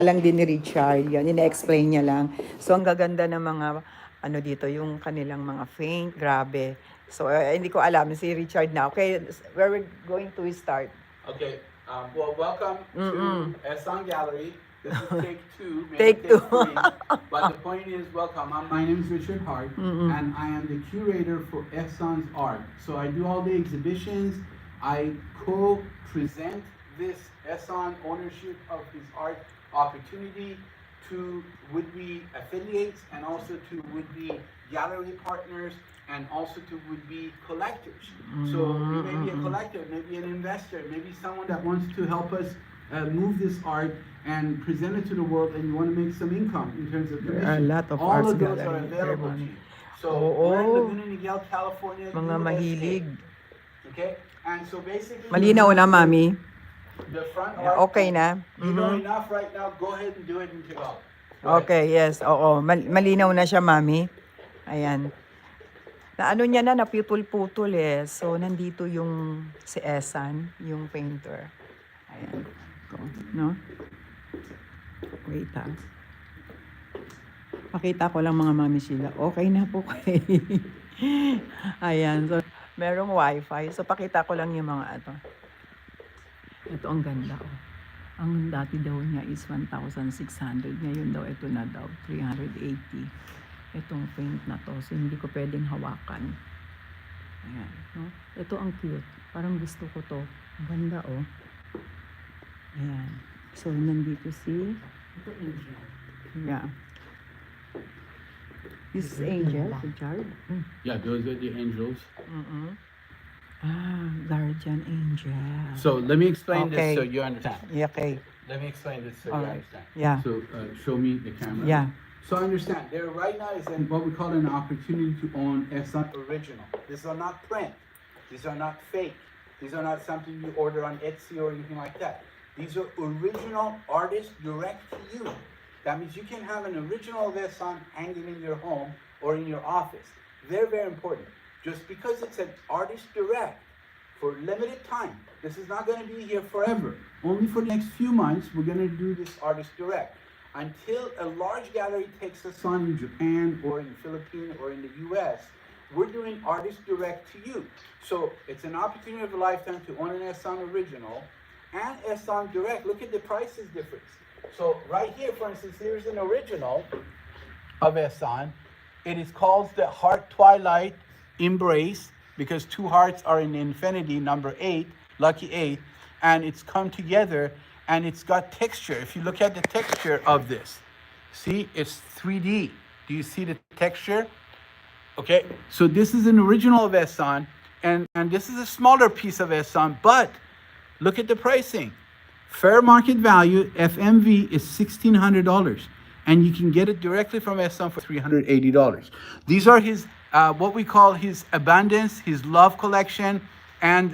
lang din ni Richard. Yan, ina-explain niya lang. So, ang gaganda ng mga, ano dito, yung kanilang mga faint, grabe. So, hindi ko alam si Richard na. Okay, where we're going to start? Okay, well, welcome to Esan Gallery. This is take two, maybe Take two. three. But the point is, welcome. My name is Richard Hart, and I am the curator for Esan's art. So I do all the exhibitions. I co-present this Esan ownership of his art opportunity to would-be affiliates and also to would-be gallery partners and also to would-be collectors. So you may be a collector, maybe an investor, maybe someone that wants to help us move this art and present it to the world, and you want to make some income in terms of commission. There are a lot of all arts of those are gallery, available to you. So Oo. we're in Laguna Niguel, California, Mga USA. mahilig. Okay, and so basically Malinaw na, Mami. the front art. Okay na. You know enough right now. Go ahead and do it and take off. Go ahead. Okay, yes. Oo, malinaw na siya, Mami. Ayan. Na ano niya na, naputol-putol eh. So, nandito yung si Esan, yung painter. Ayan. No? Wait ha. Pakita ko lang mga Mami sila. Okay na po kayo. Ayan. So, merong wifi. So, pakita ko lang yung mga ito. Ito ang ganda. Oh. Ang dati daw niya is 1,600. Ngayon daw, ito na daw, 380. Itong paint na to. So, hindi ko pwedeng hawakan. Ayan. No? Ito ang cute. Parang gusto ko to. Ang ganda, oh. Ayan. So, nandito si... Ito angel. Yeah. This is Angel, Richard. Yeah, those are the angels. Ah, guardian angel. So let me explain Okay. this so you understand. Yeah, okay. Let me explain this so All you right. understand. Yeah. So show me the camera. Yeah. So I understand. There right now is what we call an opportunity to own Esan original. These are not print. These are not fake. These are not something you order on Etsy or anything like that. These are original artists direct to you. That means you can have an original Esan hanging in your home or in your office. They're very important. Just because it's an artist direct for limited time, this is not going to be here forever. Only for the next few months, we're going to do this artist direct. Until a large gallery takes us on in Japan or in the Philippines or in the US, we're doing artist direct to you. So it's an opportunity of a lifetime to own an Esan original and Esan direct. Look at the prices difference. So right here, for instance, here's an original of Esan. It is called the Heart Twilight Embrace because two hearts are in infinity, number 8, lucky 8, and it's come together and it's got texture. If you look at the texture of this, see, it's 3D. Do you see the texture? Okay, so this is an original of Esan, and this is a smaller piece of Esan, but look at the pricing. Fair market value, FMV, is $1,600, and you can get it directly from Esan for $380. These are his, what we call his abundance, his love collection, and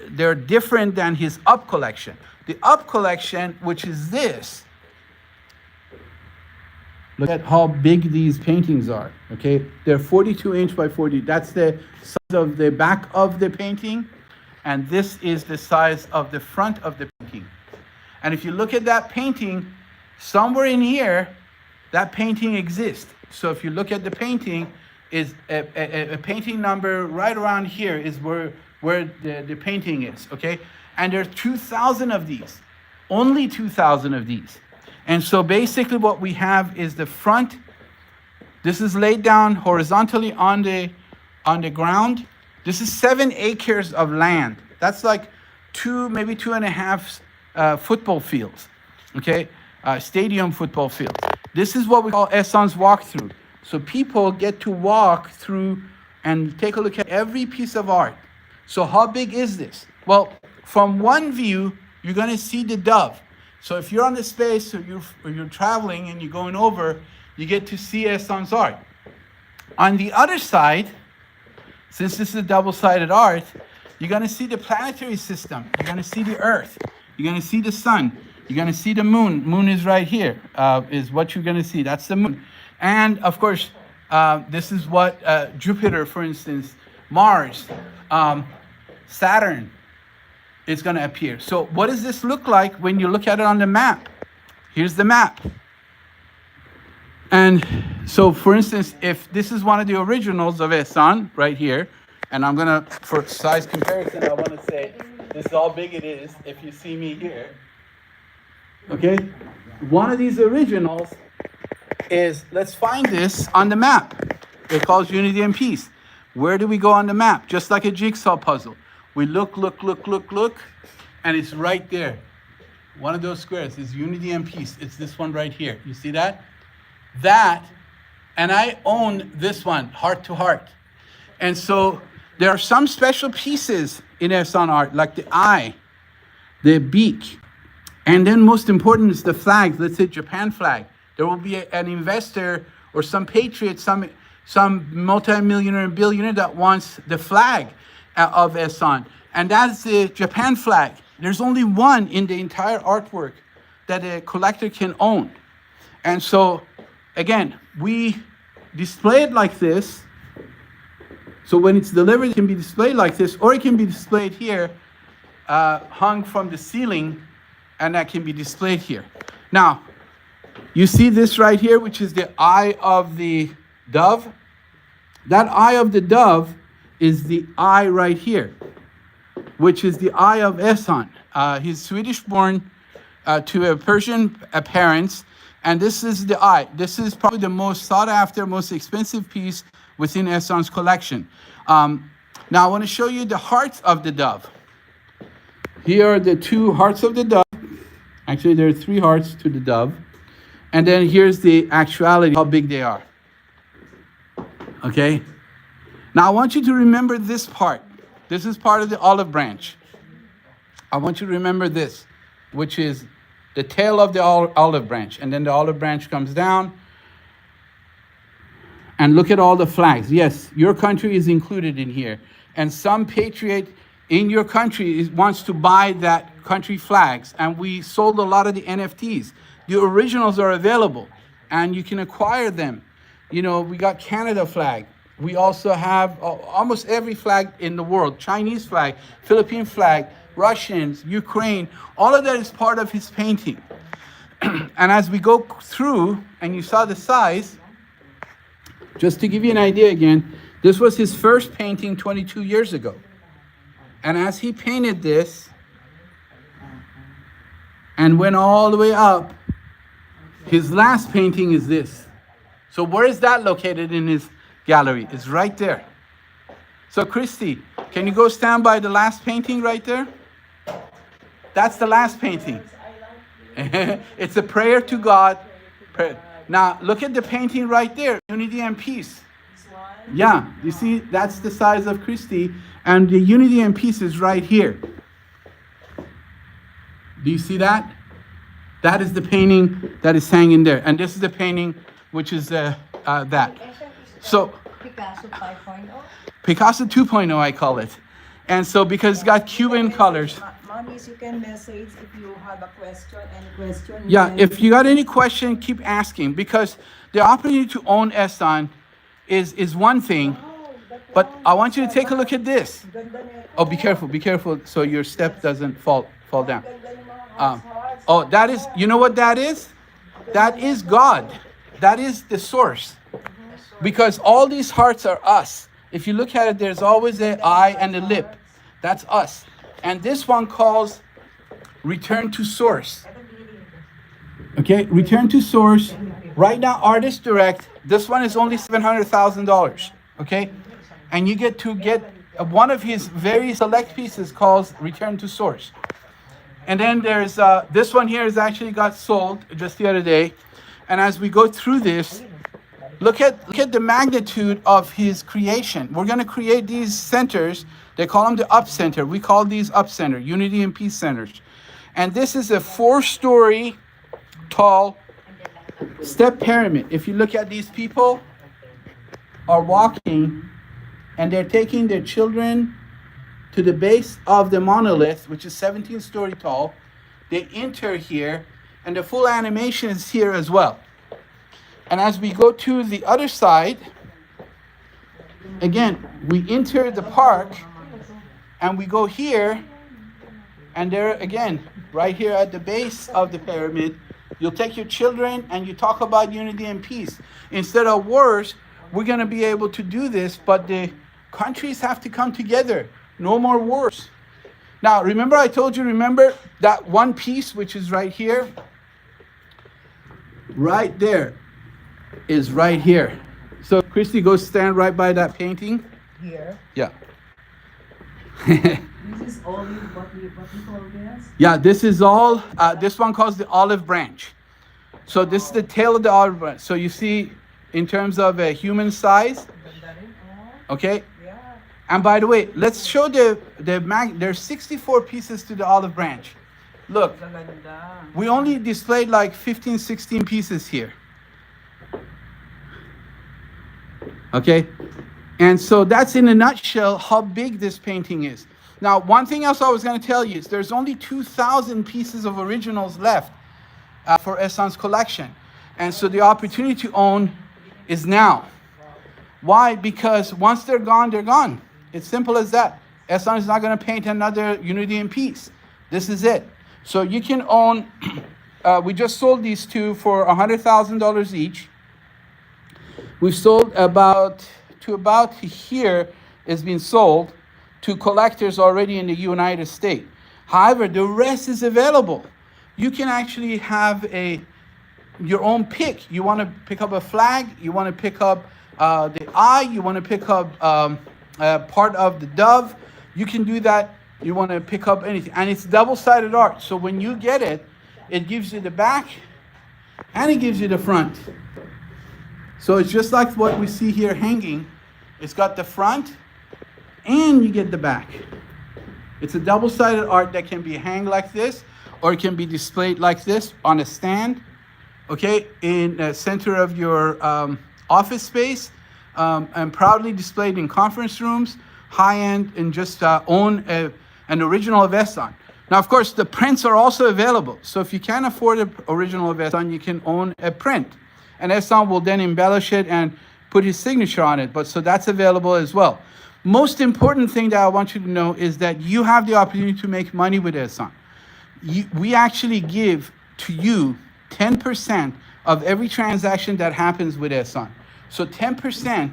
they're different than his up collection. The up collection, which is this, look at how big these paintings are, okay? They're 42 inch by 40. That's the size of the back of the painting. And this is the size of the front of the painting. And if you look at that painting, somewhere in here, that painting exists. So if you look at the painting, is a painting number right around here is where the painting is, okay? And there are 2,000 of these, only 2,000 of these. And so basically what we have is the front. This is laid down horizontally on the ground. This is 7 acres of land. That's like maybe 2.5 football fields, okay? Stadium football fields. This is what we call Esan's walkthrough. So people get to walk through and take a look at every piece of art. So how big is this? Well, from one view, you're gonna see the dove. So if you're on the space or you're traveling and you're going over, you get to see Esan's art. On the other side, since this is a double-sided art, you're going to see the planetary system. You're going to see the Earth. You're going to see the sun. You're going to see the moon. Moon is right here, is what you're going to see. That's the moon. And, of course, this is what Jupiter, for instance, Mars, Saturn is going to appear. So what does this look like when you look at it on the map? Here's the map. And so, for instance, if this is one of the originals of Ehsan right here, and I'm gonna, for size comparison, I want to say this is how big it is. If you see me here, okay, one of these originals is, let's find this on the map. It calls Unity and Peace. Where do we go on the map? Just like a jigsaw puzzle. We look, and it's right there. One of those squares is Unity and Peace. It's this one right here. You see that? That, and I own this one, Heart to Heart. And so there are some special pieces in Ehsan art, like the eye, the beak, and then most important is the flag. Let's say Japan flag. There will be an investor or some patriot, some multi-millionaire and billionaire that wants the flag of Ehsan, and that's the Japan flag. There's only one in the entire artwork that a collector can own. And so, again, we display it like this. So when it's delivered, it can be displayed like this, or it can be displayed here, hung from the ceiling, and that can be displayed here. Now, you see this right here, which is the eye of the dove. That eye of the dove is the eye right here, which is the eye of Ehsan. He's Swedish born to a Persian parents, and this is the eye. This is probably the most sought after, most expensive piece within Ehsan's collection. Now I want to show you the hearts of the dove. Here are the two hearts of the dove. Actually, there are three hearts to the dove. And then here's the actuality, how big they are. Okay? Now I want you to remember this part. This is part of the olive branch. I want you to remember this, which is the tail of the olive branch. And then the olive branch comes down. And look at all the flags. Yes, your country is included in here. And some patriot in your country wants to buy that country flags. And we sold a lot of the NFTs. The originals are available, and you can acquire them. You know, we got Canada flag. We also have almost every flag in the world. Chinese flag, Philippine flag, Russians, Ukraine. All of that is part of his painting. And as we go through, and you saw the size, just to give you an idea again, this was his first painting 22 years ago. And as he painted this, and went all the way up, his last painting is this. So where is that located in his gallery? It's right there. So Kristy, can you go stand by the last painting right there? That's the last painting. It's a prayer to God. Now look at the painting right there, Unity and Peace. Yeah, you see, that's the size of Kristy, and the Unity and Peace is right here. Do you see that? That is the painting that is hanging there. And this is the painting, which is that. So, Picasso 5.0? Picasso 2.0, I call it. And so, because it's got Cuban colors. Mommies, you can message if you have a question, any question. Yeah, if you got any question, keep asking. Because the opportunity to own Ehsan is one thing. But I want you to take a look at this. Oh, be careful, so your step doesn't fall down. Oh, that is, you know what that is? That is God. That is the source. Because all these hearts are us. If you look at it, there's always an eye and a lip. That's us. And this one calls return to source. Okay, return to source. Right now, Artist Direct, this one is only $700,000. Okay? And you get to get one of his very select pieces called Return to Source. And then there's this one here is actually got sold just the other day. And as we go through this, look at the magnitude of his creation. We're going to create these centers. They call them the up center. We call these up center, Unity and Peace centers. And this is a 4-story tall step pyramid. If you look at these people are walking and they're taking their children to the base of the monolith, which is 17-story tall. They enter here, and the full animation is here as well. And as we go to the other side, again, we enter the park, and we go here, and there again, right here at the base of the pyramid, You'll take your children and you talk about unity and peace. Instead of wars, we're going to be able to do this, but the countries have to come together. No more wars. Now, remember I told you, remember that one piece which is right here? Right there is right here. So Kristy, go stand right by that painting. Here. Yeah. This is all what we call this. Yeah, this is all, this one calls the olive branch. So this is the tail of the olive branch. So you see, in terms of a human size, okay? Yeah. And by the way, let's show there's 64 pieces to the olive branch. Look, Ganda. we only displayed like 15, 16 pieces here. Okay? And so that's in a nutshell how big this painting is. Now, one thing else I was going to tell you is there's only 2,000 pieces of originals left for Ehsan's collection. And so the opportunity to own is now. Why? Because once they're gone, they're gone. It's simple as that. Ehsan is not going to paint another Unity and Peace. This is it. So you can own, we just sold these two for $100,000 each. We've sold about here is being sold to collectors already in the United States. However, the rest is available. You can actually have your own pick. You want to pick up a flag, you want to pick up the eye, you want to pick up part of the dove, you can do that. You want to pick up anything. And it's double-sided art. So when you get it, it gives you the back and it gives you the front. So it's just like what we see here hanging. It's got the front and you get the back. It's a double-sided art that can be hanged like this, or it can be displayed like this on a stand, okay, in the center of your office space, and proudly displayed in conference rooms, high-end, and just own an original of Ehsan. Now, of course, the prints are also available. So if you can't afford an original of Ehsan, you can own a print. And Ehsan will then embellish it and put his signature on it. But so that's available as well. Most important thing that I want you to know is that you have the opportunity to make money with Ehsan. We actually give to you 10% of every transaction that happens with Ehsan. So 10%,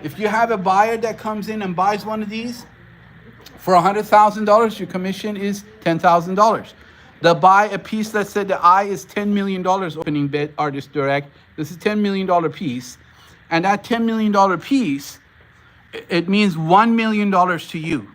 if you have a buyer that comes in and buys one of these, for $100,000, your commission is $10,000. They'll buy a piece, let's say the eye is $10 million opening bid, Artist Direct. This is $10 million piece. And that $10 million piece, it means $1 million to you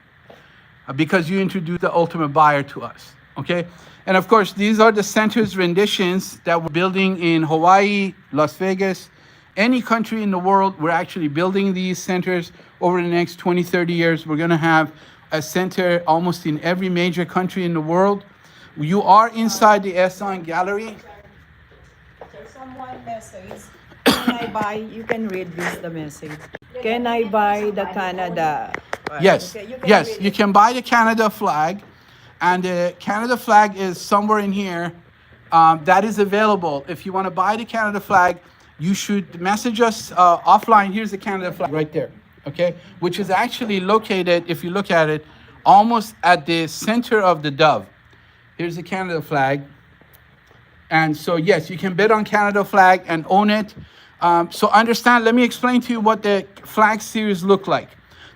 because you introduced the ultimate buyer to us, okay? And of course, these are the center's renditions that we're building in Hawaii, Las Vegas, any country in the world. We're actually building these centers over the next 20, 30 years. We're gonna have a center almost in every major country in the world. You are inside the Ehsan Gallery. There's someone message. Can I buy, you can read this, the message. Can I buy the Canada? Yes, Okay, yes, you can buy the Canada flag, and the Canada flag is somewhere in here. That is available. If you want to buy the Canada flag, you should message us offline. Here's the Canada flag right there, okay? Which is actually located, if you look at it, almost at the center of the dove. Here's the Canada flag. And so, yes, you can bid on Canada flag and own it. So understand, let me explain to you what the flag series look like.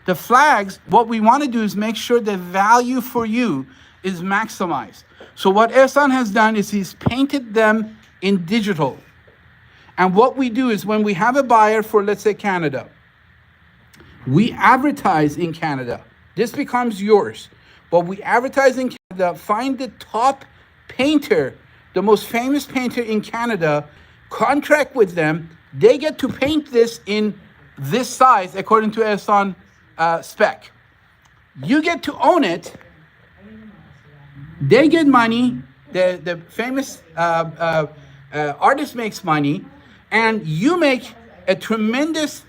The flags, what we want to do is make sure the value for you is maximized. So what Ehsan has done is he's painted them in digital. And what we do is when we have a buyer for, let's say, Canada, we advertise in Canada. This becomes yours. But we advertise in Canada, find the top painter, the most famous painter in Canada, contract with them. They get to paint this in this size according to Ehsan spec. You get to own it. They get money. The famous artist makes money. And you make a tremendous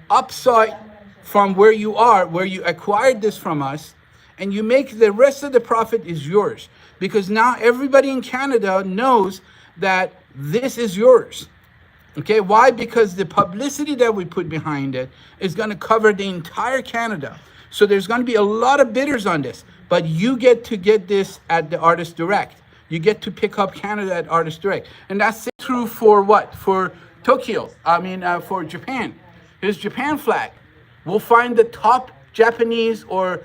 upside from where you are, where you acquired this from us. And you make the rest of the profit is yours. Because now everybody in Canada knows that this is yours. Okay, why? Because the publicity that we put behind it is going to cover the entire Canada. So there's going to be a lot of bidders on this. But you get to get this at the Artist Direct. you get to pick up Canada at Artist Direct. And that's true for what? For Tokyo, for Japan. Here's Japan flag. We'll find the top Japanese or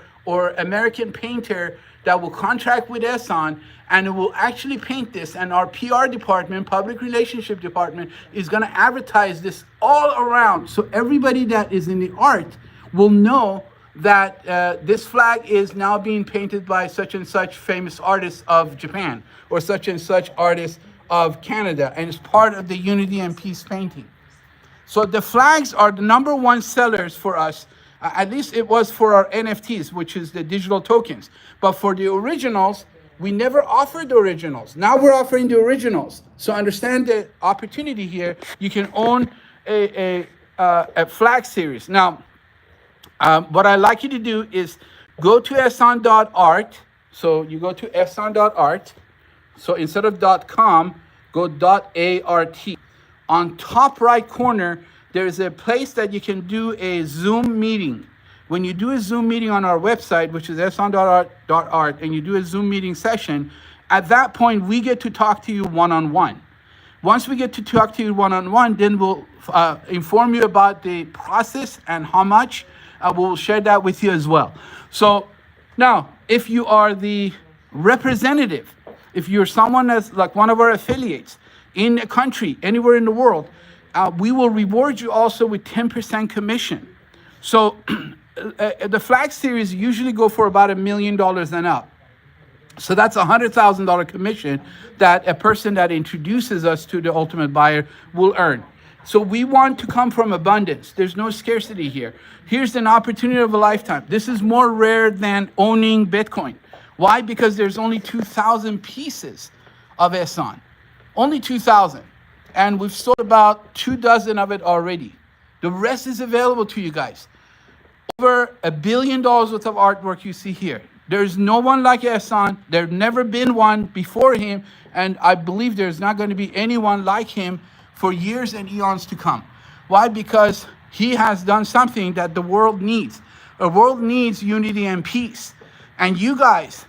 American painter that will contract with Esan, and it will actually paint this. And our PR department, public relationship department, is going to advertise this all around. So everybody that is in the art will know that this flag is now being painted by such and such famous artist of Japan or such and such artist of Canada, and it's part of the Unity and Peace painting. So the flags are the number one sellers for us. At least it was for our NFTs, which is the digital tokens. But for the originals, we never offered the originals. Now we're offering the originals. So understand the opportunity here. You can own a flag series. Now, what I'd like you to do is go to esan.art. So you go to esan.art. So instead of .com, go .art. On top right corner, there's a place that you can do a Zoom meeting. When you do a Zoom meeting on our website, which is esan.art, and you do a Zoom meeting session, at that point, we get to talk to you one-on-one. Once we get to talk to you one-on-one, then we'll inform you about the process and how much. We'll share that with you as well. So now, if you are the representative, if you're someone that's like one of our affiliates in a country, anywhere in the world, we will reward you also with 10% commission. So the flag series usually go for about $1 million and up. So that's $100,000 commission that a person that introduces us to the ultimate buyer will earn. So we want to come from abundance. There's no scarcity here. Here's an opportunity of a lifetime. This is more rare than owning Bitcoin. Why? Because there's only 2,000 pieces of Esan. Only 2,000. And we've sold about 24 of it already. The rest is available to you guys. Over $1 billion worth of artwork you see here. There's no one like Esan. There's never been one before him. And I believe there's not going to be anyone like him for years and eons to come. Why? Because he has done something that the world needs. The world needs unity and peace. And you guys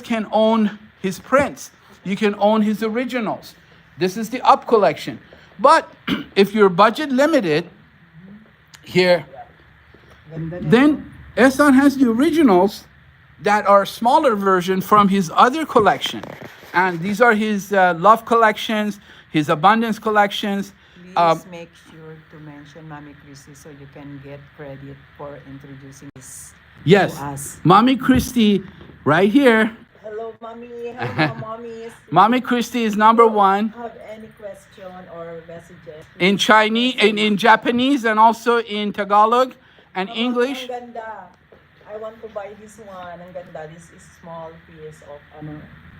can own his prints. You can own his originals. This is the up collection. But if you're budget limited here, then Esan has the originals that are smaller version from his other collection. And these are his love collections, his abundance collections. Please make sure to mention Mommy Kristy so you can get credit for introducing this Yes, to us. Mommy Kristy, right here. Hello, mommy. Hello, mommies. Mommy Kristy is number one Have any question or messages? in Chinese, in Japanese, and also in Tagalog and English. Ang ganda. I want to buy this one. Ang ganda. This is small piece of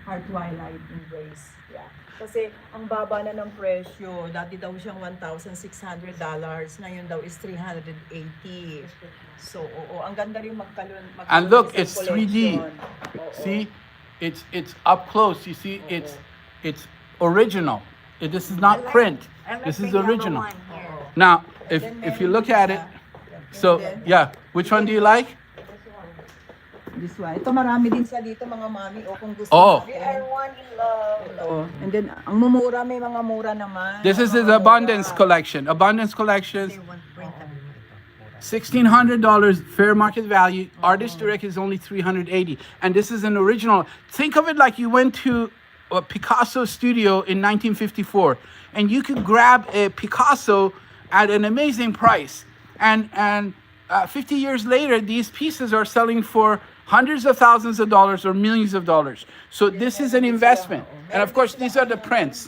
heart twilight embrace. Yeah. Kasi ang baba na ng presyo. Dati daw siyang $1,600. Ngayon daw is $380. So, oo. Ang ganda rin And look, it's sa 3D. collection. Oo. See, it's up close. You see, it's original. This is not print. This is original. Now, if you look at it, so yeah, which one do you like? This one. Ito marami din sa dito mga mami o kung gusto Oh. natin. Ito. And then ang mumura may mga mura naman. This is his abundance collection. Abundance collections. $1,600 fair market value. Artist Direct is only $380, and this is an original. Think of it like you went to a Picasso studio in 1954, and you could grab a Picasso at an amazing price. And 50 years later, these pieces are selling for hundreds of thousands of dollars or millions of dollars. So this is an investment, and of course, these are the prints.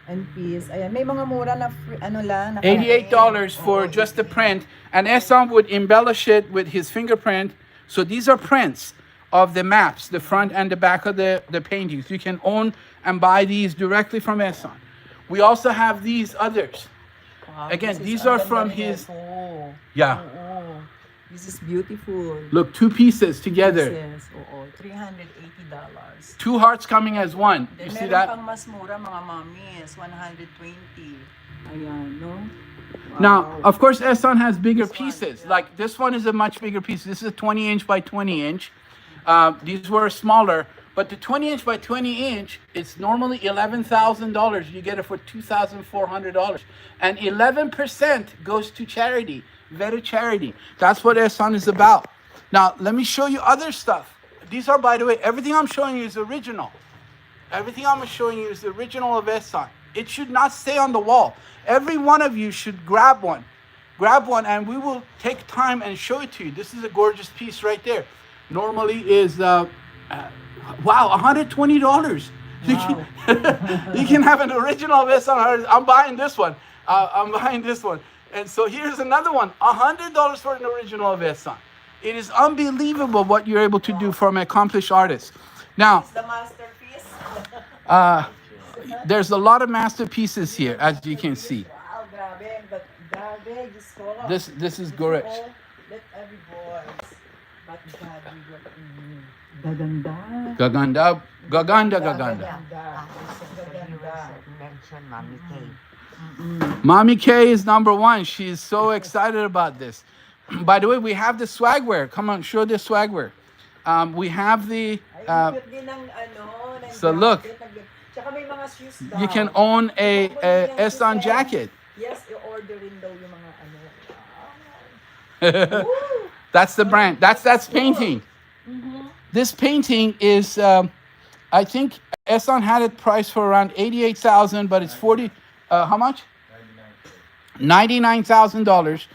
And peace. Ayan, may mga mura na lang. $88 for just the print, and Esan would embellish it with his fingerprint. So these are prints of the maps, the front and the back of the paintings. You can own and buy these directly from Esan. We also have these others. Wow, Again, this is these ang are ganda from rin his, ito. yeah. Oo. This is beautiful. Look, two pieces together. Yes, oo. $380. Two hearts coming as one. You Then see meron that? pang mas mura mga mamis, 120. Ayan, no? Now, of course, Esan has bigger pieces. Like this one is a much bigger piece. This is a 20-inch by 20-inch. These were smaller, But the 20-inch by 20-inch, it's normally $11,000. You get it for $2,400. And 11% goes to charity, Veda charity. That's what Ehsan is about. Now, let me show you other stuff. These are, by the way, everything I'm showing you is original. Everything I'm showing you is the original of Ehsan. It should not stay on the wall. Every one of you should grab one. Grab one and we will take time and show it to you. This is a gorgeous piece right there. Normally is, wow, $120. Wow. You can have an original of Ehsan. I'm buying this one. I'm buying this one. And so here's another one, $100 for an original of Ehsan. It is unbelievable what you're able to do from an accomplished artist. Now, It's the masterpiece. there's a lot of masterpieces here, as you can see. Wow, grabe. Grabe, Diyos ko. This is gorgeous. Oh, let every voice. But God, we will... Gaganda. Gaganda, gaganda, gaganda. Gaganda. Mention Mommy K. Mommy K is number one. She's so excited about this. By the way, we have the swagwear. Come on, show the swagwear. We have the. Ay, cute din ng ano, ng So look. jacket. Tsaka may mga shoes daw. You can own a Ehsan jacket. Yes, i-order rin daw yung mga ano. Woo! That's the brand. That's painting. This painting is, I think Ehsan had it priced for around 88,000, but it's 40. How much? $99,000,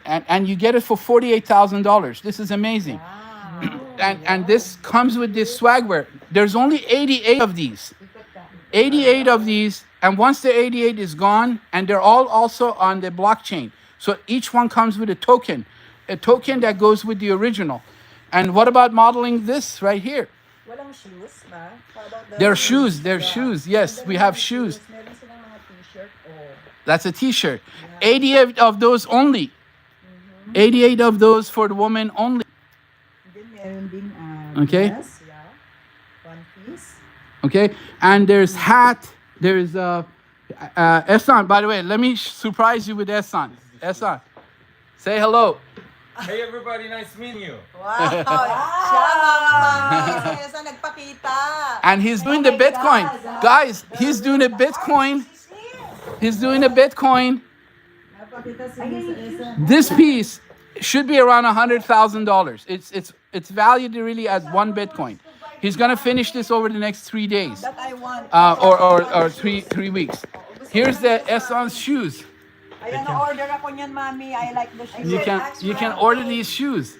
and you get it for $48,000. This is amazing. Wow. And this comes with this swagwear. There's only 88 of these. 88 of these, and once the 88 is gone, and they're all also on the blockchain. So each one comes with a token that goes with the original. And what about modeling this right here? Walang shoes, ma? How about the They're shoes. They're Yeah. shoes. Yes, And then we may have mga shoes. Meron silang mga t-shirt. Oh. That's a t-shirt. 88 of those only. 88 of those for the woman only. Then meron din Okay. dress, yeah. One piece. Okay, and there's hat. There's Ehsan. By the way, let me surprise you with Ehsan. Ehsan, say hello. Hey everybody, nice meeting you. Wow! Siya! Isa nagpakita. And he's doing the Bitcoin, guys. He's doing a Bitcoin. He's doing a Bitcoin. Napakita si Isa. This piece should be around $100,000. It's valued really at one Bitcoin. He's gonna finish this over the next 3 days, That I want. or three weeks. Here's the Ehsan's shoes. Ayan, na-order ako niyan, mami. I like the shoes. You can order these shoes,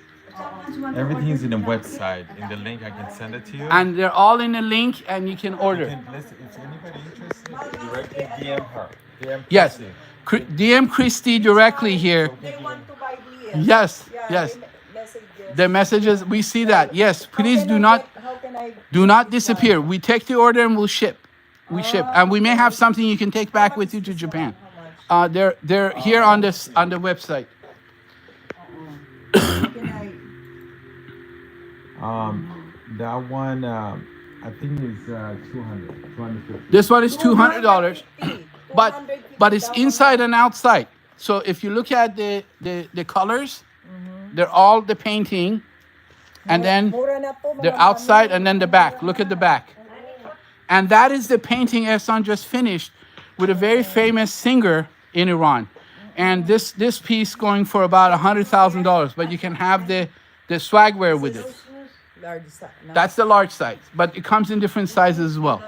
Everything's in the website. In the link, I can send it to you. and they're all in a link, and you can order. Listen, if anybody interested, directly DM her. DM Yes, Kristy. DM Kristy directly here. They want to buy these. Yes, Yeah, yes. they messages. The messages, we see that. Yes, How please can do I not get- disappear. We take the order and we'll ship. We ship, and we may have something you can take back with you to Japan. How much? They're here on the website. How can I... That one, I think is 250. This one is $200, but it's inside and outside. So if you look at the colors, they're all the painting, and then Mura na to, mga the outside and then the back. Look at the back. And that is the painting Ehsan just finished with a very famous singer in Iran. And this piece going for about $100,000, but you can have the swagwear with it. Large size. That's the large size, but it comes in different sizes as well.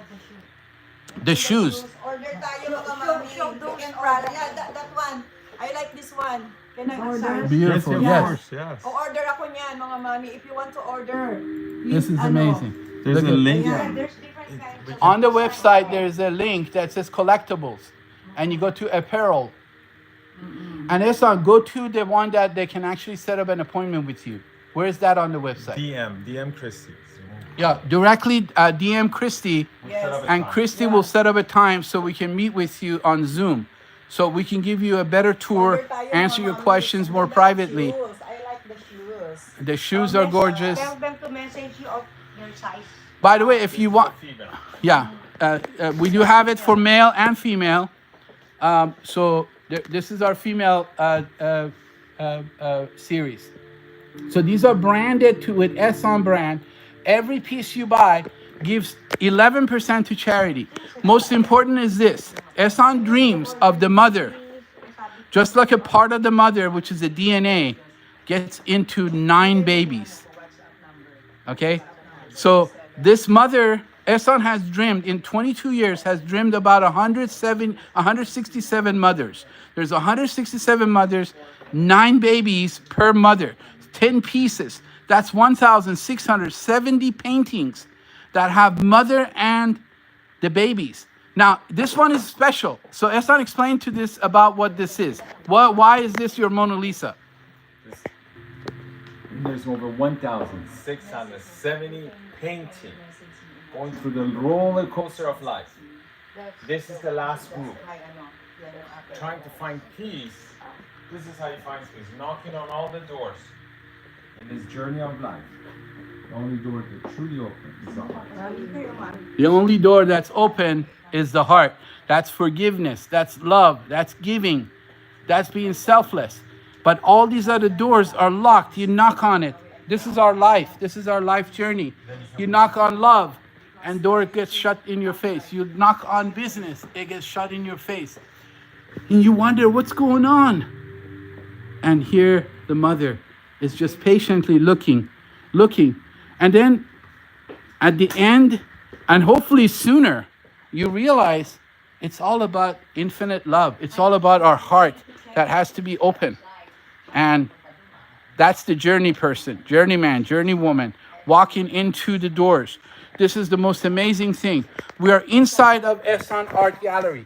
The shoes. Order tayo mga mami. You can order. Yeah, that one. I like this one. Can I order? Beautiful, Yes, yes. of course, yes. O order ako niyan mga mami. If you want to order. This is amazing. There's Look a at- link. On the website, there's a link that says collectibles, and you go to apparel. And Ehsan, go to the one that they can actually set up an appointment with you. Where is that on the website? DM Kristy. Yeah, directly DM Kristy, Yes. and Kristy will set up a time so we can meet with you on Zoom, so we can give you a better tour, Order tayo, answer mga your mami. questions more Ganda ng privately. shoes. I like the shoes. The shoes are gorgeous. Tell them to message you of their size. By the way, if you want, yeah, we do have it for male and female. So this is our female series. So these are branded with Ehsan brand. Every piece you buy gives 11% to charity. Most important is this. Ehsan dreams of the mother. Just like a part of the mother, which is the DNA, gets into 9 babies. Okay? So this mother, Ehsan has dreamed, in 22 years, has dreamed about 167 mothers. There's 167 mothers, 9 babies per mother, 10 pieces. That's 1,670 paintings that have mother and the babies. Now, this one is special. So Ehsan, explain to this about what this is. Why is this your Mona Lisa? There's over 1,670 paintings going through the roller coaster of life. This is the last group. Trying to find peace. This is how you find peace. Knocking on all the doors in this journey of life. The only door that truly open is the heart. The only door that's open is the heart. That's forgiveness. That's love. That's giving. That's being selfless. But all these other doors are locked. You knock on it. This is our life. This is our life journey. You knock on love, and door gets shut in your face. You knock on business, it gets shut in your face. And you wonder what's going on. And here the mother is just patiently looking. And then at the end, and hopefully sooner, you realize it's all about infinite love. It's all about our heart that has to be open. And that's the journey person, journeyman, journey woman, walking into the doors. This is the most amazing thing. We are inside of Ehsan Art Gallery.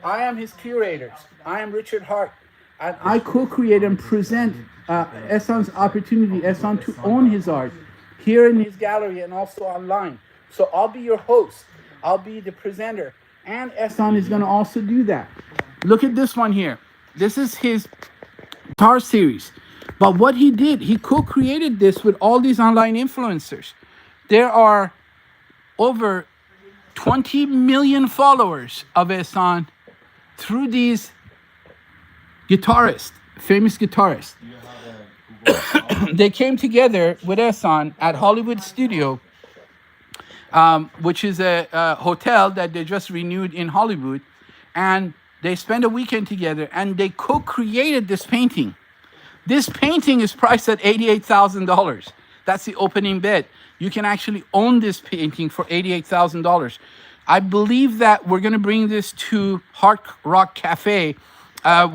I am his curator. I am Richard Hart. And I co-create and present Ehsan's opportunity, Ehsan, to own his art here in his gallery and also online. So I'll be your host. I'll be the presenter. And Ehsan is going to also do that. Look at this one here. This is his guitar series. But what he did, he co-created this with all these online influencers. There are over 20 million followers of Ehsan through these guitarists, famous guitarists. They came together with Ehsan at Hollywood Studio, which is a hotel that they just renewed in Hollywood. And they spent a weekend together and they co-created this painting. This painting is priced at $88,000. That's the opening bid. You can actually own this painting for $88,000. I believe that we're going to bring this to Hard Rock Cafe,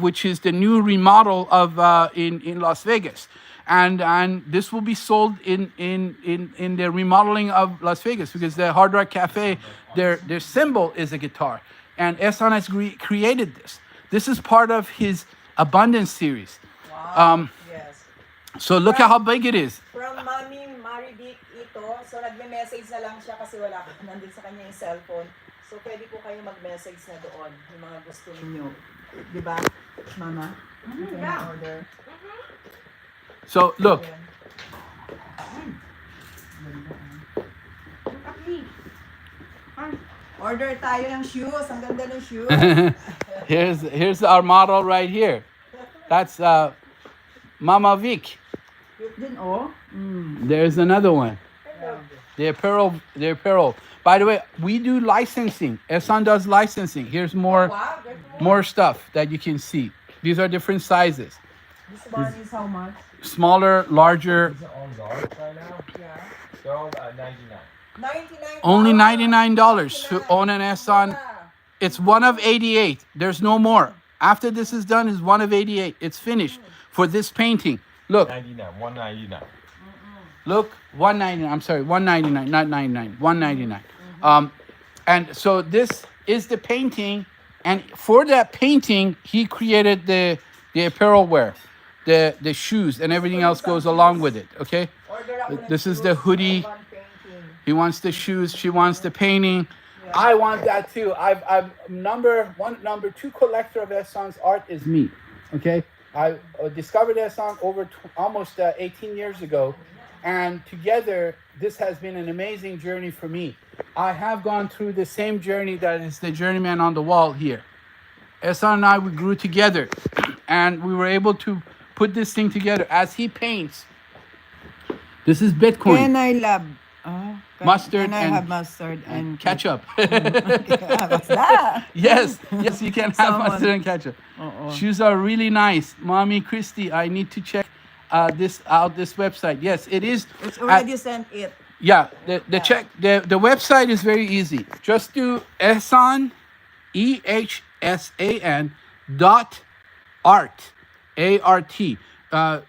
which is the new remodel of in Las Vegas. And this will be sold in the remodeling of Las Vegas, because the Hard Rock Cafe, their symbol is a guitar. And Ehsan has created this. This is part of his Abundance series. Wow. Yes. So look at how big it is. From Mami Marivic ito. So nagme-message na lang siya kasi wala nandun sa kanya yung cellphone. So pwede po kayo mag-message na doon yung mga gusto ninyo. Di ba, Mama? You can order. So look. Order tayo ng shoes. Ang ganda ng shoes. Here's our model right here. That's Mama Vic. There's another one. The apparel. By the way, we do licensing. Ehsan does licensing. Here's more stuff that you can see. These are different sizes. This one is how much? Smaller, larger. These are all ours right now. Yeah. They're all at 99. 99. Only $99 to own an Ehsan. It's one of 88. There's no more. After this is done, it's one of 88. It's finished for this painting. Look. 99, 199. Look, 199. I'm sorry, 199, not 99. 199. And so this is the painting, and for that painting, he created the apparel wear, the shoes, and everything else goes along with it. Okay. This is the hoodie. He wants the shoes. She wants the painting. I want that too. I'm number 2 collector of Ehsan's art is me. Okay. I discovered Ehsan over almost 18 years ago. And together, this has been an amazing journey for me. I have gone through the same journey that is the journeyman on the wall here. Ehsan and I, we grew together. And we were able to put this thing together. As he paints, this is Bitcoin. Ken I love. Oh, Mustard can I and- have mustard and Ketchup. Okay. What's that? Yes, yes, you can have Salmon. mustard and ketchup. Oo. Shoes are really nice. Mommy Kristy, I need to check this website. Yes, it is. It's already sent it. Yeah, the website is very easy. Just do Ehsan, EHSAN .art, ART.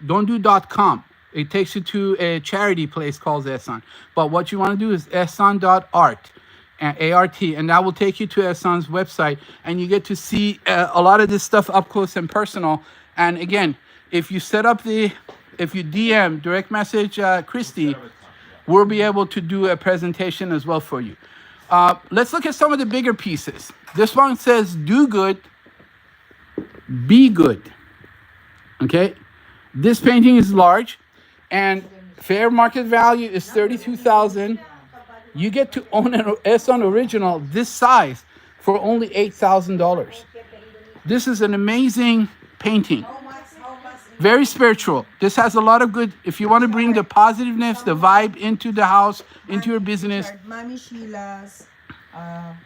Don't do .com. It takes you to a charity place called Ehsan. But what you want to do is ehsan.art, ART, and that will take you to Ehsan's website, and you get to see a lot of this stuff up close and personal. And again, if you DM, direct message Kristy, we'll be able to do a presentation as well for you. Let's look at some of the bigger pieces. This one says, do good, be good. Okay? This painting is large, and fair market value is $32,000. You get to own an Ehsan original this size for only $8,000. This is an amazing painting. Very spiritual. This has a lot of good, if you want to bring the positiveness, the vibe into the house, into your business. Mommy Sheila's,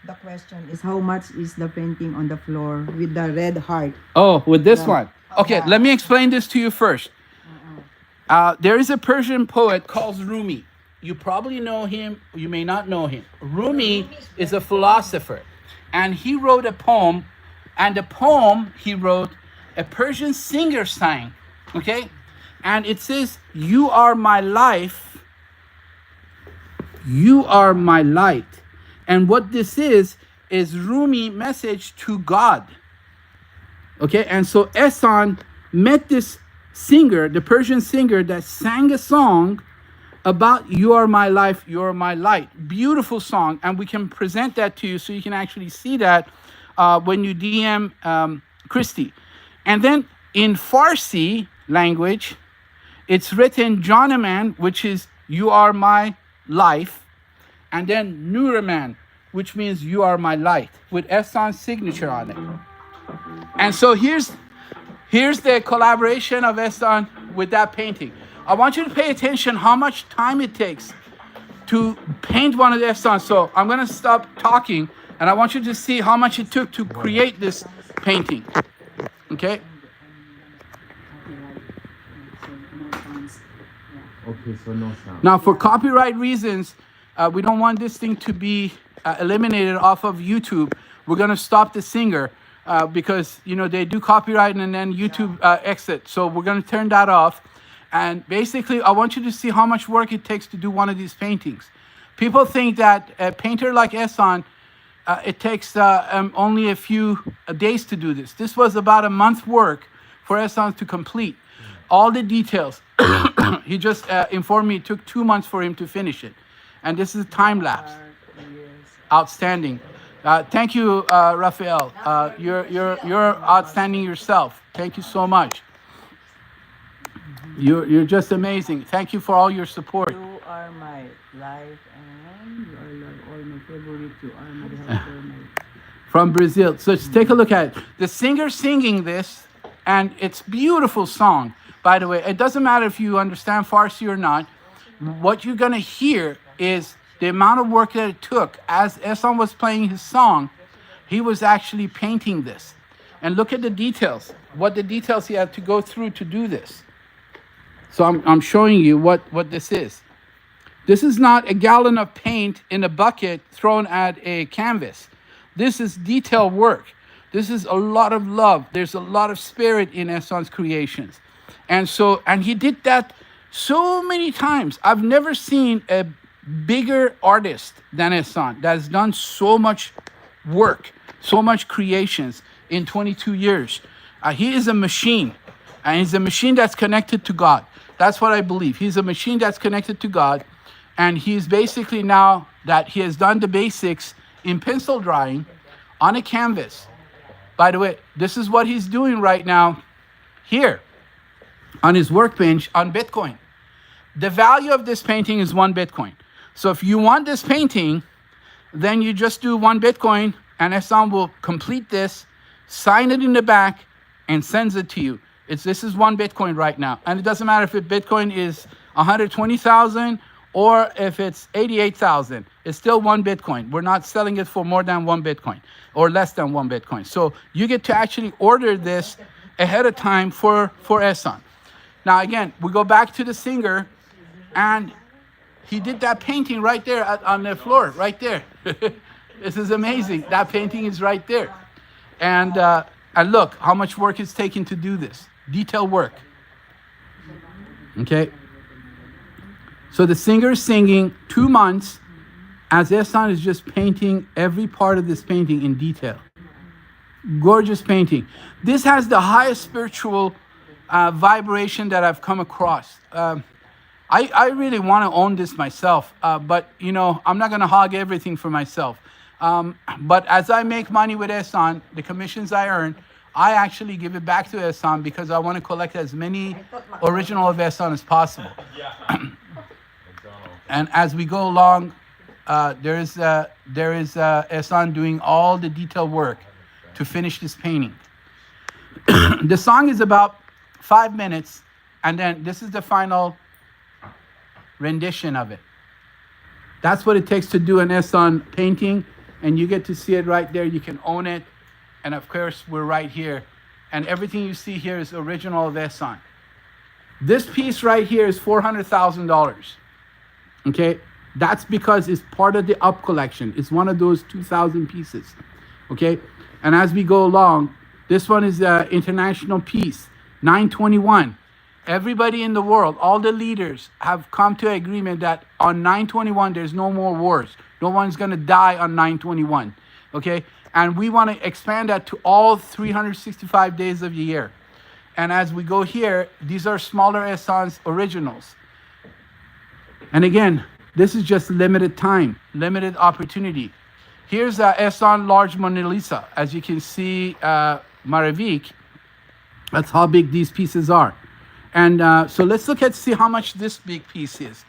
the question is how much is the painting on the floor with the red heart? Oh, with this one. Okay, let me explain this to you first. There is a Persian poet called Rumi. You probably know him, you may not know him. Rumi is a philosopher, and he wrote a poem, and the poem he wrote, a Persian singer sang, okay? And it says, you are my life, you are my light. And what this is Rumi message to God. Okay, and so Ehsan met this singer, the Persian singer that sang a song about you are my life, you are my light. Beautiful song, and we can present that to you so you can actually see that when you DM Kristy. And then in Farsi language, it's written Janaman, which is you are my life, and then Nuraman, which means you are my light, with Ehsan's signature on it. And so here's the collaboration of Ehsan with that painting. I want you to pay attention how much time it takes to paint one of the Ehsan. So I'm going to stop talking, and I want you to see how much it took to create this painting. Okay? Okay, so no sound. Now, for copyright reasons, we don't want this thing to be eliminated off of YouTube. We're going to stop the singer because, you know, they do copyright and then YouTube exit. So we're going to turn that off. And basically, I want you to see how much work it takes to do one of these paintings. People think that a painter like Ehsan, it takes only a few days to do this. This was about a month's work for Ehsan to complete. All the details. He just informed me it took 2 months for him to finish it. And this is a time lapse. Outstanding. Thank you, Raphael. You're outstanding yourself. Thank you so much. You're just amazing. Thank you for all your support. You are my life and you are love, all my favorite. You are my helper, From Brazil. So let's take a look at it. The singer singing this, and it's beautiful song. By the way, it doesn't matter if you understand Farsi or not. What you're going to hear is the amount of work that it took. As Ehsan was playing his song, he was actually painting this. And look at the details, what the details he had to go through to do this. So I'm showing you what this is. This is not a gallon of paint in a bucket thrown at a canvas. This is detailed work. This is a lot of love. There's a lot of spirit in Ehsan's creations. And he did that so many times. I've never seen a bigger artist than Ehsan that has done so much work, so much creations in 22 years. He is a machine, and he's a machine that's connected to God. That's what I believe. He's a machine that's connected to God, and he's basically, now that he has done the basics in pencil drawing on a canvas. By the way, this is what he's doing right now here on his workbench on Bitcoin. The value of this painting is 1 Bitcoin. So if you want this painting, then you just do 1 Bitcoin, and Ehsan will complete this, sign it in the back, and sends it to you. This is 1 Bitcoin right now. And it doesn't matter if Bitcoin is 120,000 or if it's 88,000, it's still 1 Bitcoin. We're not selling it for more than 1 Bitcoin or less than 1 Bitcoin. So you get to actually order this ahead of time for Ehsan. Now again, we go back to the singer, and he did that painting right there on the floor, right there. This is amazing. That painting is right there. And look how much work it's taken to do this. Detailed work. Okay. So the singer is singing 2 months as Ehsan is just painting every part of this painting in detail. Gorgeous painting. This has the highest spiritual vibration that I've come across. I really want to own this myself, but you know, I'm not going to hog everything for myself. But as I make money with Ehsan, the commissions I earn, I actually give it back to Ehsan because I want to collect as many original of Ehsan as possible. And as we go along, there is Ehsan doing all the detailed work to finish this painting. The song is about 5 minutes, and then this is the final rendition of it. That's what it takes to do an Ehsan painting, and you get to see it right there. You can own it, and of course we're right here, and everything you see here is original of Ehsan. This piece right here is $400,000. Okay, that's because it's part of the up collection. It's one of those 2,000 pieces. Okay, and as we go along, this one is an international piece, 921. Everybody in the world, all the leaders have come to agreement that on 921 there's no more wars. No one's going to die on 921. Okay, and we want to expand that to all 365 days of the year. And as we go here, these are smaller Ehsan's originals. And again, this is just limited time, limited opportunity. Here's Ehsan large Mona Lisa. As you can see, Maravik, that's how big these pieces are. And so let's look at see how much this big piece is.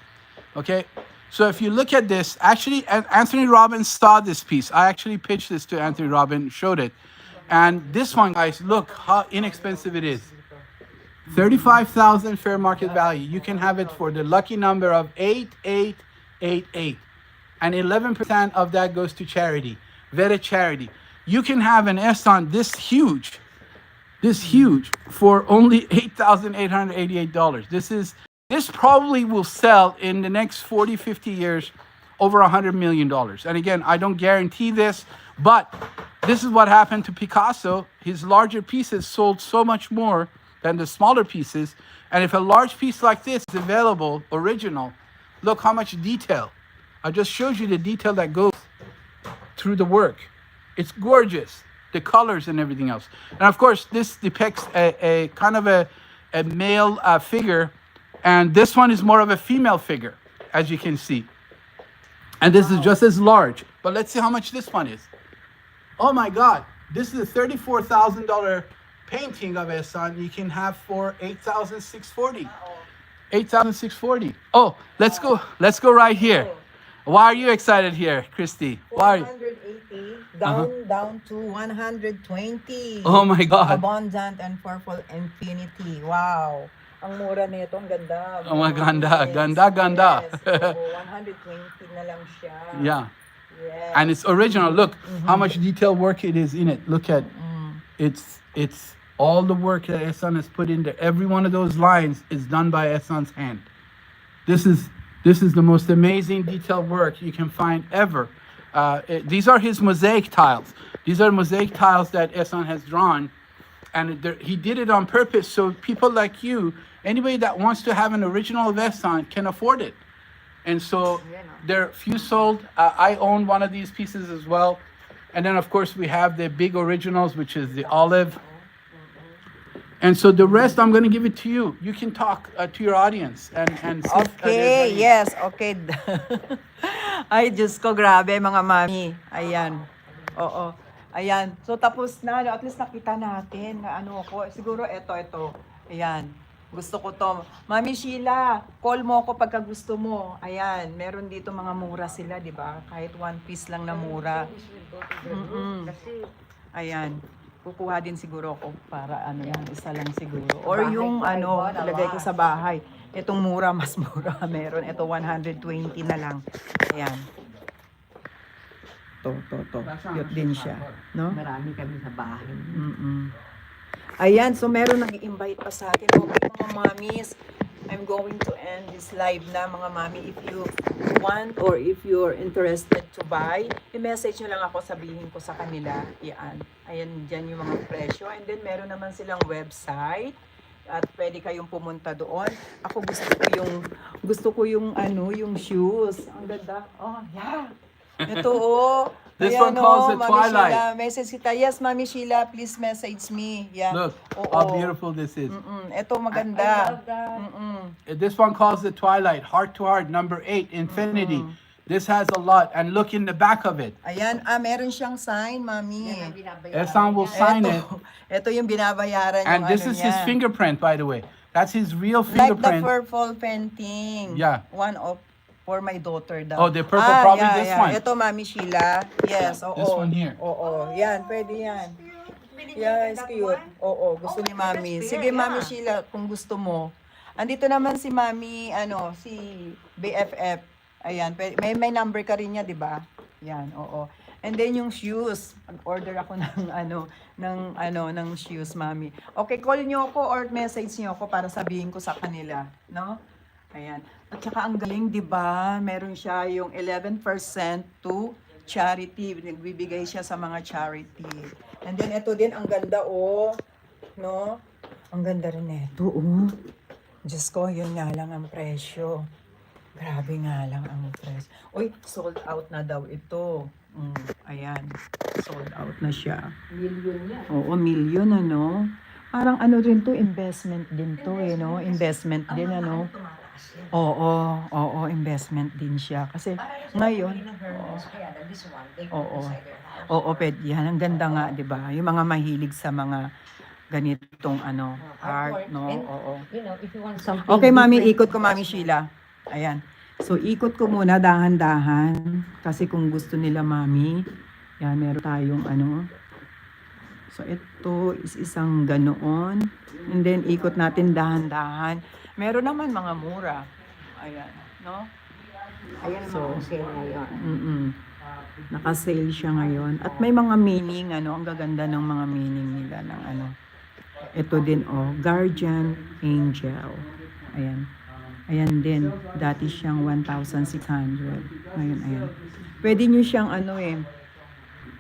Okay, so if you look at this, actually, Anthony Robbins saw this piece. I actually pitched this to Anthony Robbins, showed it. And this one, guys, look how inexpensive it is. 35,000 fair market value. You can have it for the lucky number of 8888. And 11% of that goes to charity, vetted charity. You can have an Ehsan this huge, for only $8,888. This probably will sell in the next 40, 50 years over $100 million. And again, I don't guarantee this, but this is what happened to Picasso. His larger pieces sold so much more than the smaller pieces. And if a large piece like this is available, original, look how much detail. I just showed you the detail that goes through the work. It's gorgeous, the colors and everything else. And of course, this depicts a kind of a male figure, and this one is more of a female figure, as you can see. And this is just as large. But let's see how much this one is. Oh my God, this is a $34,000 painting of Ehsan. You can have for $8,640. $8,640. Oh, let's go right here. Why are you excited here, Kristy? Why? 180 down to 120. Oh my God. Abundant and purple infinity. Wow. Ang mura nito, ang ganda. Oh my ganda. Ganda. Yes. So, 120 na lang siya. Yeah. Yes. And it's original. Look how much detailed work it is in it. Look at it's all the work that Ehsan has put in there. Every one of those lines is done by Ehsan's hand. This is the most amazing detailed work you can find ever. These are his mosaic tiles. These are mosaic tiles that Ehsan has drawn, and he did it on purpose so people like you, anybody that wants to have an original of Ehsan, can afford it. And so there are few sold. I own one of these pieces as well. And then of course we have the big originals, which is the olive. And so the rest, I'm going to give it to you. You can talk to your audience and see. Okay, yes, okay. Ay, Diyos ko, grabe mga mami. Ayan. Oo. Ayan. So tapos na, at least nakita natin na ano ko. Siguro ito. Ayan. Gusto ko to. Mami Sheila, call mo ako pagka gusto mo. Ayan, meron dito mga mura sila, di ba? Kahit one piece lang na mura. Ayan. Kukuha din siguro ako para ano yan, isa lang siguro. Or yung ano, ilagay ko sa bahay. Itong mura, mas mura meron. Ito 120 na lang. Ayan. To. Cute din siya. No? Marami kami sa bahay. Mm-mm. Ayan, so meron nag-invite pa sa akin. Okay, mga mamis, I'm going to end this live na, mga mami. If you want or if you're interested to buy, i-message nyo lang ako, sabihin ko sa kanila. Yan. Ayan, dyan yung mga presyo. And then, meron naman silang website. At pwede kayong pumunta doon. Ako gusto ko yung yung shoes. Ang ganda. Oh, yeah. Ito, oh. This Ayan, one calls the Mami Twilight. Sheila, message kita. Yes, Mami Sheila, please message me. Yeah. Look Oo. how beautiful this is. Ito I maganda. love that. This one calls the Twilight, Heart to Heart, number 8, Infinity. This has a lot, and look in the back of it. Ayan, meron siyang sign, Mami. Yan ang binabayaran Esan will niya. sign it, Ito yung binabayaran and yung this is his niya. fingerprint, by the way. That's his real Like the fingerprint. purple painting. Yeah. One of for my daughter daw. Oh, the purple, probably yeah, this yeah. one. Ito, Mami Sheila. Yes, oo. This one here. Oo, yan, pwede yan. Binili Yeah, it's that cute. one? Oo, gusto Oh, ni Mami. that's Sige, fair, Mami yeah. Sheila, kung gusto mo. Andito naman si Mami, si BFF. Ayan, may number ka rin niya, di ba? Yan, oo. And then yung shoes, order ako ng shoes, Mami. Okay, call niyo ako or message niyo ako para sabihin ko sa kanila, no? Ayan. At saka ang galing, di ba? Meron siya yung 11% to charity. Nagbibigay siya sa mga charity. And then ito din, ang ganda, oh. No? Ang ganda rin ito, oh. Diyos ko, yun nga lang ang presyo. Grabe nga lang ang presyo. Uy, sold out na daw ito. Ayan. Sold out na siya. Million yan. Oo, million, ano? Parang ano rin to, investment din to, no? Investment din, ano? Tumataas yan. Oo, investment din siya. Kasi ngayon, Kaya this one, they put Oo. inside their house. oo, pwede yan. Ang ganda nga, di ba? Yung mga mahilig sa mga ganitong art, no? And, Oo. you know, if you want something Okay, Mami, different, ikot ko, Mami Sheila. Ayan. So, ikot ko muna dahan-dahan. Kasi kung gusto nila, Mami, yan, meron tayong So, ito is isang ganoon. And then, ikot natin dahan-dahan. Meron naman mga mura. Ayan, no? Ayan So, mga sale ngayon. Naka-sale siya ngayon. At may mga meaning, ang gaganda ng mga meaning nila ng Ito din, Guardian Angel. Ayan. Ayan din. Dati siyang 1,600. Ngayon, ayan. Pwede nyo siyang,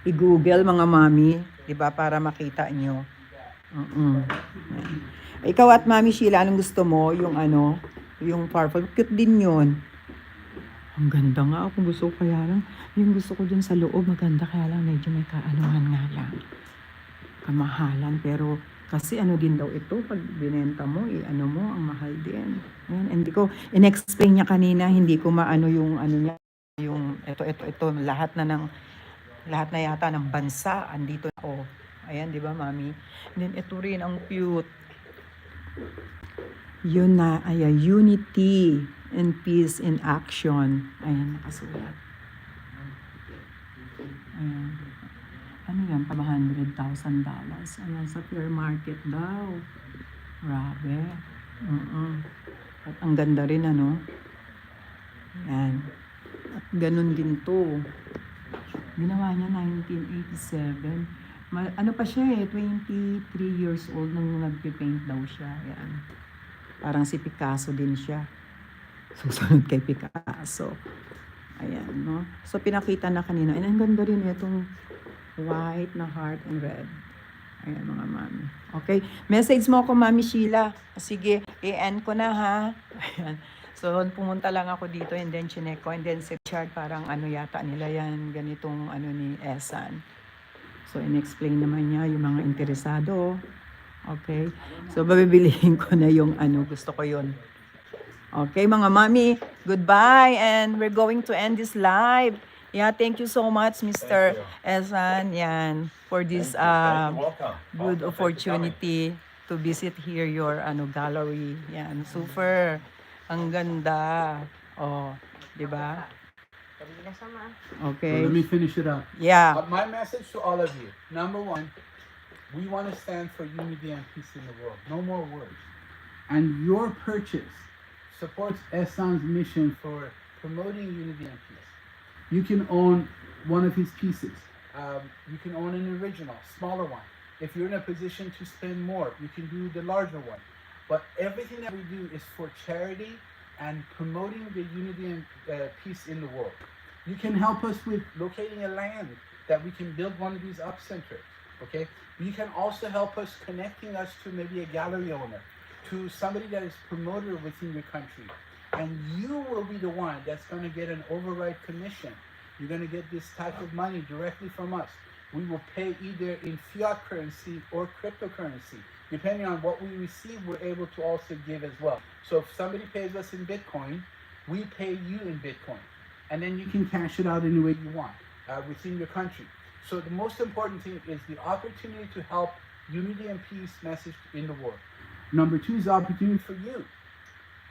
i-google, mga mami. Diba? Para makita nyo. Ayan. Ikaw at Mami Sheila, anong gusto mo? Yung yung purple. Cute din yun. Ang ganda nga. Kung gusto ko kaya lang. Yung gusto ko dun sa loob, maganda. Kaya lang medyo may kaanuhan nga lang. Kamahalan. Pero kasi din daw ito. Pag binenta mo, mo, ang mahal din. Ayan. Hindi ko, in-explain niya kanina, hindi ko maano yung niya. Yung ito. Lahat na yata ng bansa. Andito na. Ayan, di ba, Mami? And then ito rin, ang cute. Yun na, unity and peace in action. Ayan, nakasulat. Ayan. Ano yan? $100,000. Ayan, sa fair market daw. Grabe. At ang ganda rin, Ayan. At ganun din to. Ginawa niya 1987. Ano pa siya 23 years old nang nagpipaint daw siya. Ayan. Parang si Picasso din siya. Susunod kay Picasso. Ayan, no? So, pinakita na kanina. And ang ganda rin itong white na heart and red. Ayan, mga mami. Okay? Message mo ako, Mami Sheila. Sige, i-end ko na, ha? Ayan. So, pumunta lang ako dito and then chinek ko. And then si Richard, parang yata nila yan, ganitong ni Esan. So, in-explain naman niya yung mga interesado. Okay? So, babibilihin ko na yung gusto ko yun. Okay, mga mami, goodbye. And we're going to end this live. Yeah, thank you so much, Mr. Esan, yan, for this Welcome. good Welcome. opportunity to visit here your gallery. Yan, super. Ang ganda. Di ba? So Okay. let me finish it up. Yeah. My message to all of you, number one, we want to stand for unity and peace in the world. No more words. And your purchase supports Ehsan's mission for promoting unity and peace. You can own one of his pieces. You can own an original, smaller one. If you're in a position to spend more, you can do the larger one. But everything that we do is for charity and promoting the unity and peace in the world. You can help us with locating a land that we can build one of these up centers, okay? You can also help us connecting us to maybe a gallery owner, to somebody that is promoter within your country. And you will be the one that's going to get an override commission. You're going to get this type of money directly from us. We will pay either in fiat currency or cryptocurrency. Depending on what we receive, we're able to also give as well. So if somebody pays us in Bitcoin, we pay you in Bitcoin. And then you can cash it out any way you want within your country. So the most important thing is the opportunity to help unity and peace message in the world. Number two is the opportunity for you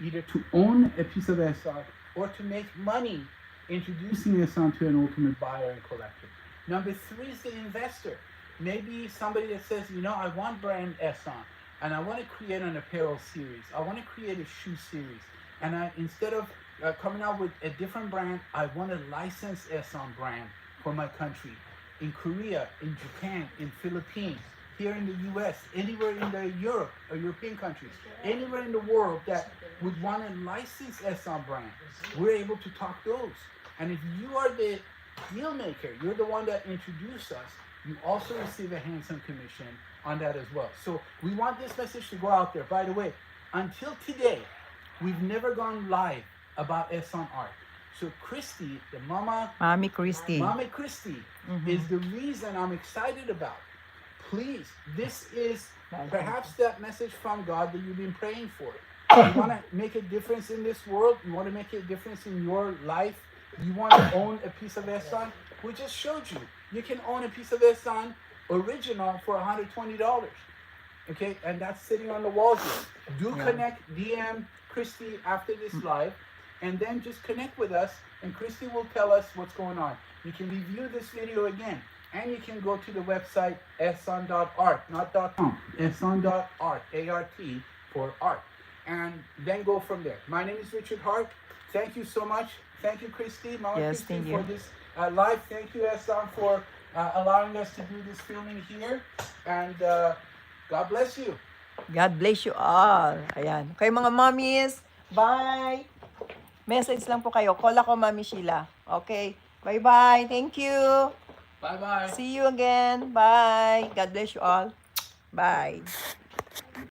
either to own a piece of Ehsan or to make money introducing Ehsan to an ultimate buyer and collector. Number three is the investor. Maybe somebody that says, you know, I want brand Ehsan and I want to create an apparel series. I want to create a shoe series. And instead of coming out with a different brand, I want to license Ehsan brand for my country. In Korea, in Japan, in Philippines, here in the US, anywhere in the Europe or European countries, anywhere in the world that would want to license Ehsan brand, we're able to talk those. And if you are the deal maker, you're the one that introduced us, you also receive a handsome commission on that as well. So we want this message to go out there. By the way, until today, we've never gone live about Ehsan art. So Kristy, the Mommy Kristy. Mommy Kristy is the reason I'm excited about. Please, this is perhaps that message from God that you've been praying for. You want to make a difference in this world? You want to make a difference in your life? You want to own a piece of Ehsan? We just showed you. You can own a piece of Ehsan original for $120. Okay, and that's sitting on the wall here. Do connect, DM Kristy after this live, and then just connect with us, and Kristy will tell us what's going on. You can review this video again, and you can go to the website ehsan.art, not .com, ehsan.art, A-R-T, for art, and then go from there. My name is Richard Hart. Thank you so much. Thank you, Kristy, Mama Yes, Kristy, thank for you. this live. Thank you, Ehsan, for allowing us to do this filming here, and God bless you. God bless you all. Ayan. Kayo mga mommies, bye. Message lang po kayo. Call ako, Mami Sheila. Okay? Bye-bye. Thank you. Bye-bye. See you again. Bye. God bless you all. Bye.